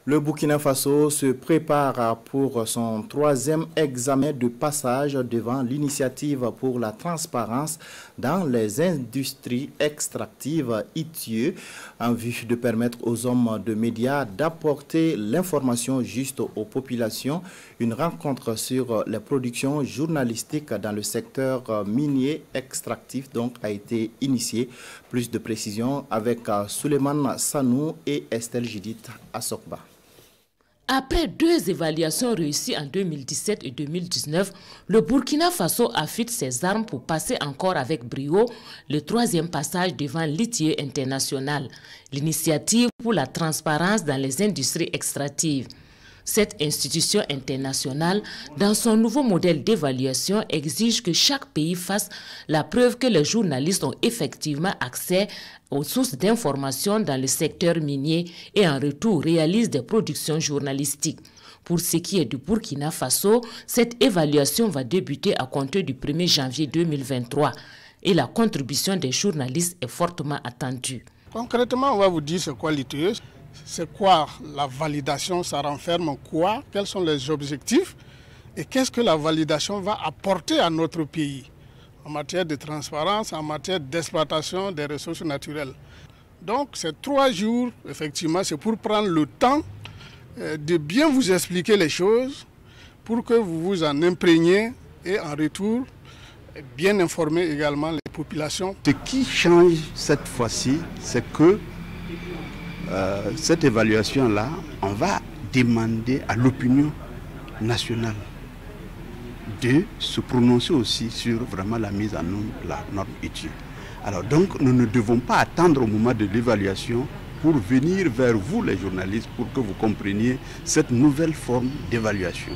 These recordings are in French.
Le Burkina Faso se prépare pour son 3e examen de passage devant l'initiative pour la transparence dans les industries extractives ITIE en vue de permettre aux hommes de médias d'apporter l'information juste aux populations. Une rencontre sur les productions journalistiques dans le secteur minier extractif donc a été initiée. Plus de précisions avec Souleymane Sanou et Estelle Judith Assokba. Après 2 évaluations réussies en 2017 et 2019, le Burkina Faso affûte ses armes pour passer encore avec brio le 3e passage devant l'ITIE international, l'initiative pour la transparence dans les industries extractives. Cette institution internationale, dans son nouveau modèle d'évaluation, exige que chaque pays fasse la preuve que les journalistes ont effectivement accès aux sources d'informations dans le secteur minier et en retour réalisent des productions journalistiques. Pour ce qui est du Burkina Faso, cette évaluation va débuter à compter du 1er janvier 2023 et la contribution des journalistes est fortement attendue. Concrètement, on va vous dire c'est quoi l'ITIE. C'est quoi la validation, ça renferme en quoi, quels sont les objectifs et qu'est-ce que la validation va apporter à notre pays en matière de transparence, en matière d'exploitation des ressources naturelles. Donc ces 3 jours, effectivement, c'est pour prendre le temps de bien vous expliquer les choses pour que vous vous en imprégniez et en retour, bien informer également les populations. Ce qui change cette fois-ci, c'est que cette évaluation-là, on va demander à l'opinion nationale de se prononcer aussi sur vraiment la mise en œuvre de la norme ITIE. Alors donc, nous ne devons pas attendre au moment de l'évaluation pour venir vers vous les journalistes pour que vous compreniez cette nouvelle forme d'évaluation.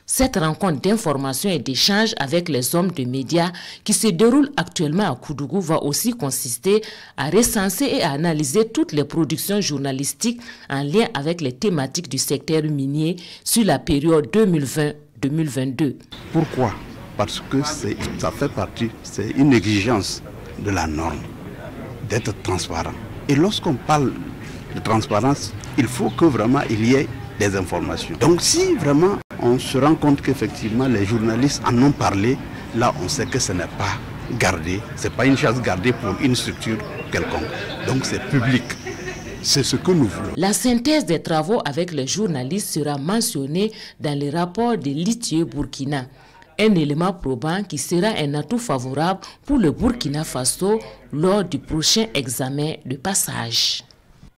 Cette rencontre d'information et d'échange avec les hommes de médias qui se déroule actuellement à Koudougou va aussi consister à recenser et à analyser toutes les productions journalistiques en lien avec les thématiques du secteur minier sur la période 2020-2022. Pourquoi? Parce que ça fait partie, c'est une exigence de la norme d'être transparent. Et lorsqu'on parle de transparence, il faut que vraiment il y ait des informations. Donc si vraiment on se rend compte qu'effectivement les journalistes en ont parlé, là on sait que ce n'est pas gardé, ce n'est pas une chose gardée pour une structure quelconque. Donc c'est public. C'est ce que nous voulons. La synthèse des travaux avec les journalistes sera mentionnée dans le rapport de l'ITIE Burkina. Un élément probant qui sera un atout favorable pour le Burkina Faso lors du prochain examen de passage.